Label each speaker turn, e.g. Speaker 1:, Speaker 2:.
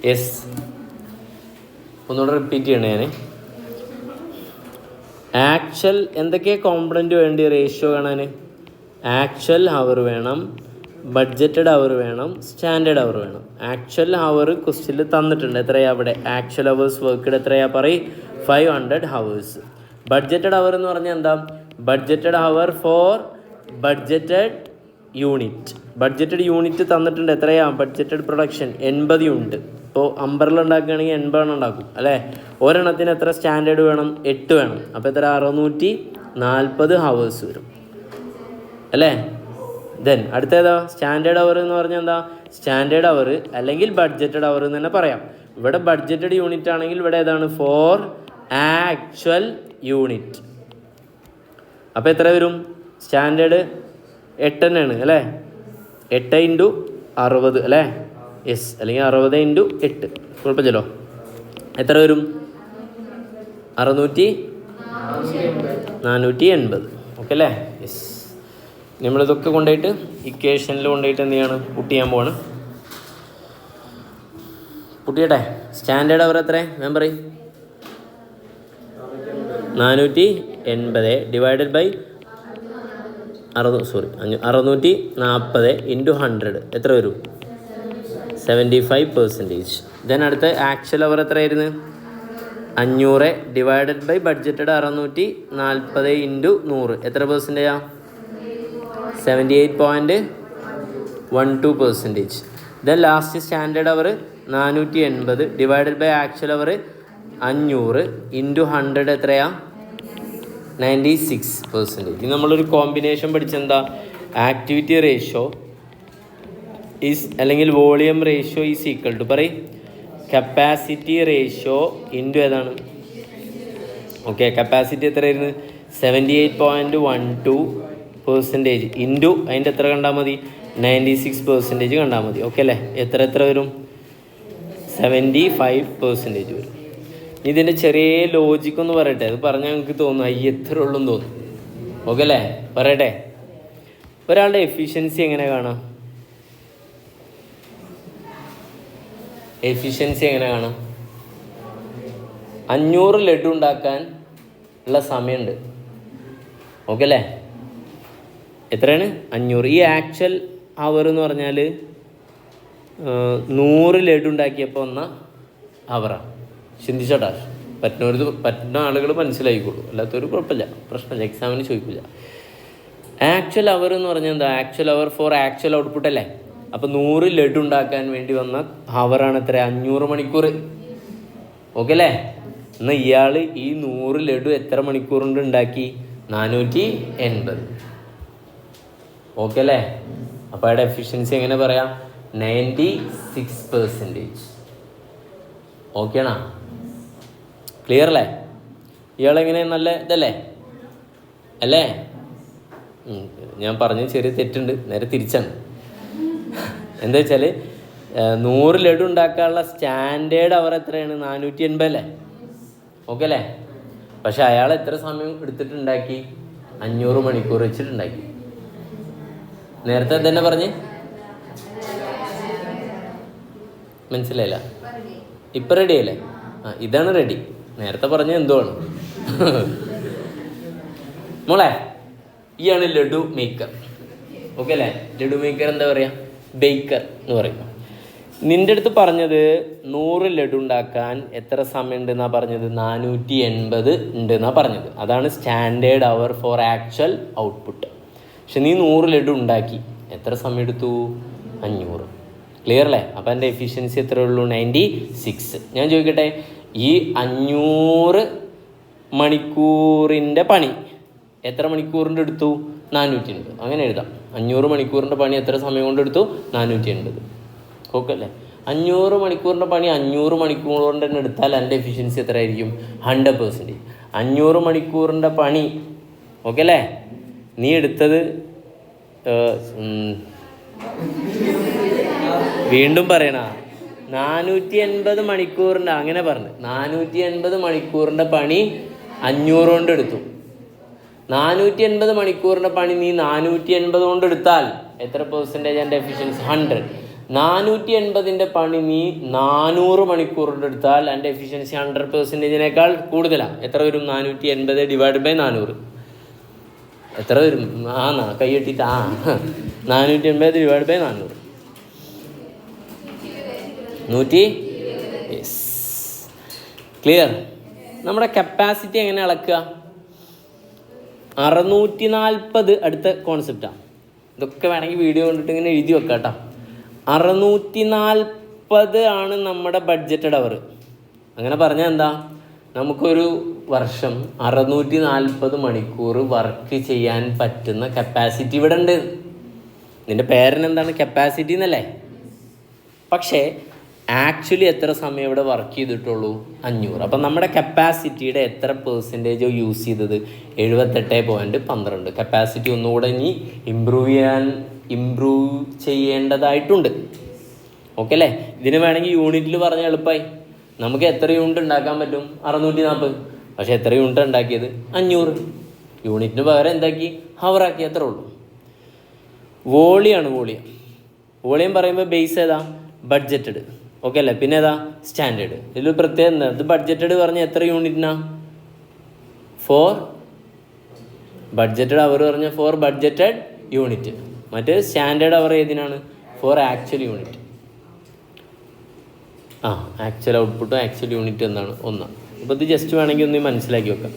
Speaker 1: Yes, ഒന്നുകൂടെ repeat ചെയ്യണേ ഞാൻ. ആക്ച്വൽ എന്തൊക്കെ കോമ്പണൻറ്റ് വേണ്ടി റേഷ്യോ കാണാൻ? ആക്ച്വൽ ഹവർ വേണം, ബഡ്ജറ്റഡ് അവർ വേണം, സ്റ്റാൻഡേർഡ് അവർ വേണം. ആക്ച്വൽ ഹവർ ക്വസ്റ്റ്യനിൽ തന്നിട്ടുണ്ട്. എത്രയാണ് അവിടെ? ആക്ച്വൽ ഹവേഴ്സ് വർക്ക്ഡ് എത്രയാണ് പറയും? 500 ഹവേഴ്സ്. ബഡ്ജറ്റഡ് അവർ എന്ന് പറഞ്ഞാൽ എന്താ? Budgeted hour for budgeted unit. Budgeted unit തന്നിട്ടുണ്ട്. എത്രയാണ് ബഡ്ജറ്റഡ് പ്രൊഡക്ഷൻ? 80 യൂണിറ്റ്. ഇപ്പോൾ അമ്പർല ഉണ്ടാക്കുകയാണെങ്കിൽ 80 ഉണ്ടാക്കും അല്ലേ? ഒരെണ്ണത്തിന് എത്ര സ്റ്റാൻഡേർഡ് വേണം? 8 വേണം. അപ്പോൾ എത്ര? 640 ഹവേഴ്സ് വരും അല്ലേ? ദെൻ അടുത്തേതാ? സ്റ്റാൻഡേർഡ് അവർ എന്ന് പറഞ്ഞാൽ എന്താ? സ്റ്റാൻഡേർഡ് അവർ അല്ലെങ്കിൽ ബഡ്ജറ്റഡ് അവർ എന്ന് തന്നെ പറയാം. ഇവിടെ ബഡ്ജറ്റഡ് യൂണിറ്റ് ആണെങ്കിൽ ഇവിടെ ഏതാണ്? For actual unit. അപ്പോൾ എത്ര വരും? സ്റ്റാൻഡേർഡ് 8 തന്നെയാണ് അല്ലേ? 8 × 60 അല്ലേ? യെസ്, അല്ലെങ്കിൽ 60 × 8 കുഴപ്പമില്ലല്ലോ. എത്ര വരും? 480. ഓക്കെ അല്ലേ? യെസ്. നമ്മളിതൊക്കെ കൊണ്ടുപോയിട്ട് ഇക്വേഷനിൽ കൊണ്ടുപോയിട്ട് എന്ത് ചെയ്യാണ്? പുട്ട് ചെയ്യാൻ പോവാണ്. പുട്ടിയട്ടെ. സ്റ്റാൻഡേർഡ് അവർ എത്ര? ഞാൻ പറയും 480 ഡിവൈഡഡ് ബൈ 640 × 100 എത്ര വരും? 75%. ദെൻ അടുത്ത ആക്ച്വൽ അവർ എത്രയായിരുന്നു? 500 ഡിവൈഡഡ് ബൈ ബഡ്ജറ്റഡ് 640 × 100 എത്ര പെർസെൻറ്റേജാ? 78.12%. Then last standard hour 480 divided by actual hour 500 × 100 എത്രയാ? 96%. ഇനി നമ്മളൊരു കോമ്പിനേഷൻ പഠിച്ചെന്താ? ആക്ടിവിറ്റി റേഷ്യോ ഈസ് അല്ലെങ്കിൽ volume ratio is equal to പറയും കപ്പാസിറ്റി റേഷ്യോ ഇൻറ്റു ഏതാണ്? ഓക്കെ, കപ്പാസിറ്റി എത്രയായിരുന്നു? 78.12% ഇൻറ്റു അതിൻ്റെ എത്ര കണ്ടാൽ മതി? 96% കണ്ടാൽ മതി. ഓക്കെ അല്ലേ? എത്ര വരും? 75% വരും. ഇതിൻ്റെ ചെറിയ ലോജിക്ക് ഒന്ന് പറയട്ടെ. അത് പറഞ്ഞാൽ നിങ്ങൾക്ക് തോന്നും എത്ര ഉള്ളൂന്ന് തോന്നും. ഓക്കെ അല്ലേ? പറയട്ടെ. ഒരാളുടെ എഫിഷ്യൻസി എങ്ങനെ കാണാം? എഫിഷ്യൻസി എങ്ങനെ കാണാം? 500 ലഡു ഉണ്ടാക്കാൻ ഉള്ള സമയമുണ്ട്. ഓക്കെ അല്ലേ? എത്രയാണ്? 500. ഈ ആക്ച്വൽ അവർ എന്ന് പറഞ്ഞാൽ 100 ലഡു ഉണ്ടാക്കിയപ്പോൾ വന്ന അവറാണ്. ചിന്തിച്ചോട്ടാ. പറ്റുന്ന ആളുകൾ മനസ്സിലായിക്കോളൂ, അല്ലാത്തൊരു കുഴപ്പമില്ല, പ്രശ്നമില്ല, എക്സാമിന് ചോദിക്കില്ല. ആക്ച്വൽ അവർ എന്ന് പറഞ്ഞാൽ എന്താ? ആക്ച്വൽ അവർ ഫോർ ആക്ച്വൽ ഔട്ട്പുട്ട് അല്ലേ? അപ്പോൾ 100 ലഡു ഉണ്ടാക്കാൻ വേണ്ടി വന്ന ഹവറാണ് എത്ര? 500 മണിക്കൂർ. ഓക്കെ അല്ലേ? എന്നാൽ ഇയാൾ ഈ 100 ലഡു എത്ര മണിക്കൂർ കൊണ്ട് ഉണ്ടാക്കി? 480. ഓക്കെ അല്ലേ? അപ്പോൾ അയാളുടെ എഫിഷ്യൻസി എങ്ങനെ പറയാം? 96%. ഓക്കെയാണോ? ക്ലിയർ അല്ലേ? ഇയാളെങ്ങനെ? നല്ല ഇതല്ലേ അല്ലേ? ഞാൻ പറഞ്ഞ ചെറിയ തെറ്റുണ്ട്, നേരെ തിരിച്ചാണ്. എന്താ വെച്ചാൽ 100 ലഡു ഉണ്ടാക്കാനുള്ള സ്റ്റാൻഡേർഡ് അവർ എത്രയാണ്? 480 അല്ലേ? ഓക്കെ അല്ലേ? പക്ഷെ അയാൾ എത്ര സമയം എടുത്തിട്ടുണ്ടാക്കി? 500 മണിക്കൂർ വെച്ചിട്ടുണ്ടാക്കി. നേരത്തെ തന്നെ പറഞ്ഞ് മനസ്സിലായില്ല? ഇപ്പം റെഡി അല്ലേ? ഇതാണ് റെഡി. നേരത്തെ പറഞ്ഞ എന്തുവാണ്? മോളെ, ഇയാണ് ലഡു മേക്കർ. ഓക്കെ അല്ലേ? ലഡു മേക്കർ എന്താ പറയുക? ബേക്കർ എന്ന് പറയും. നിൻ്റെ അടുത്ത് പറഞ്ഞത് 100 ലഡു ഉണ്ടാക്കാൻ എത്ര സമയം ഉണ്ടെന്നാണ് പറഞ്ഞത്? 480 ഉണ്ടെന്നാണ് പറഞ്ഞത്. അതാണ് സ്റ്റാൻഡേർഡ് അവർ ഫോർ ആക്ച്വൽ ഔട്ട്പുട്ട്. പക്ഷെ നീ 100 ലഡു ഉണ്ടാക്കി, എത്ര സമയം എടുത്തു? 500. ക്ലിയർ അല്ലേ? അപ്പം എൻ്റെ എഫിഷ്യൻസി എത്ര ഉള്ളൂ? 96. ഞാൻ ചോദിക്കട്ടെ, ഈ 500 മണിക്കൂറിൻ്റെ പണി എത്ര മണിക്കൂറിൻ്റെ എടുത്തു? 480. അങ്ങനെ എഴുതാം. 500 മണിക്കൂറിൻ്റെ പണി എത്ര സമയം കൊണ്ട് എടുത്തു? 480. ഓക്കെ അല്ലേ? 500 മണിക്കൂറിൻ്റെ പണി 500 മണിക്കൂർ കൊണ്ട് തന്നെ എടുത്താൽ എൻ്റെ എഫിഷ്യൻസി എത്ര ആയിരിക്കും? 100%. 500 മണിക്കൂറിൻ്റെ പണി ഓക്കെ അല്ലേ? നീ എടുത്തത് വീണ്ടും പറയണ 480 മണിക്കൂറിൻ്റെ, അങ്ങനെ പറഞ്ഞു 480 മണിക്കൂറിൻ്റെ പണി 500 കൊണ്ട് എടുത്തു. 480 മണിക്കൂറിൻ്റെ പണി നീ 480 കൊണ്ട് എടുത്താൽ എത്ര പെർസെൻറ്റേജ് എൻ്റെ എഫിഷ്യൻസി? 100. 480 പണി നീ 400 മണിക്കൂറിൻ്റെ എടുത്താൽ എൻ്റെ എഫിഷ്യൻസി 100%-നേക്കാൾ കൂടുതലാണ്. എത്ര വരും? 480 ഡിവൈഡ് ബൈ 400 എത്ര വരും? കൈയ്യെട്ടിട്ട് 480 ഡിവൈഡ് ബൈ 400 100. Yes, clear. നമ്മുടെ കപ്പാസിറ്റി എങ്ങനെ അളക്കുക? 640 അടുത്ത കോൺസെപ്റ്റാണ്. ഇതൊക്കെ വേണമെങ്കിൽ വീഡിയോ കണ്ടിട്ട് ഇങ്ങനെ എഴുതി വെക്കാം കേട്ടോ. 640 ആണ് നമ്മുടെ ബഡ്ജറ്റഡ് അവർ. അങ്ങനെ പറഞ്ഞാൽ എന്താ? നമുക്കൊരു വർഷം 640 മണിക്കൂർ വർക്ക് ചെയ്യാൻ പറ്റുന്ന കപ്പാസിറ്റി ഇവിടെ ഉണ്ട്. ഇതിൻ്റെ പേരിനെന്താണ്? കപ്പാസിറ്റി എന്നല്ലേ. പക്ഷേ ആക്ച്വലി എത്ര സമയം ഇവിടെ വർക്ക് ചെയ്തിട്ടുള്ളൂ? 500. അപ്പം നമ്മുടെ കപ്പാസിറ്റിയുടെ എത്ര പെർസെൻറ്റേജോ യൂസ് ചെയ്തത്? 78.12. കപ്പാസിറ്റി ഒന്നുകൂടെ ഇനി ഇമ്പ്രൂവ് ചെയ്യേണ്ടതായിട്ടുണ്ട്. ഓക്കെ അല്ലേ? ഇതിന് വേണമെങ്കിൽ യൂണിറ്റിൽ പറഞ്ഞാൽ എളുപ്പമായി. നമുക്ക് എത്ര യൂണിറ്റ് ഉണ്ടാക്കാൻ പറ്റും? 640. പക്ഷേ എത്ര യൂണിറ്റ് ഉണ്ടാക്കിയത്? 500. യൂണിറ്റിന് പകരം എന്താക്കി? ഹവറാക്കി, അത്രേ ഉള്ളൂ. വോളിയം പറയുമ്പോൾ ബേസ് ഏതാ? ബഡ്ജറ്റഡ്. ഓക്കെ അല്ലേ? പിന്നെ ഏതാ? സ്റ്റാൻഡേർഡ്. ഇതിൽ പ്രത്യേകം എന്താ? ഇത് ബഡ്ജറ്റഡ് പറഞ്ഞാൽ എത്ര യൂണിറ്റിനാ? 4 ബഡ്ജറ്റഡ് അവർ പറഞ്ഞാൽ 4 ബഡ്ജറ്റഡ് യൂണിറ്റ്. മറ്റേ സ്റ്റാൻഡേർഡ് അവർ ഏതിനാണ്? 4 ആക്ച്വൽ യൂണിറ്റ്. ആക്ച്വൽ ഔട്ട്പുട്ടും ആക്ച്വൽ യൂണിറ്റ് എന്നാണ് ഒന്നാണ്. അപ്പോൾ ഇത് ജസ്റ്റ് വേണമെങ്കിൽ ഒന്ന് മനസ്സിലാക്കി വെക്കാം.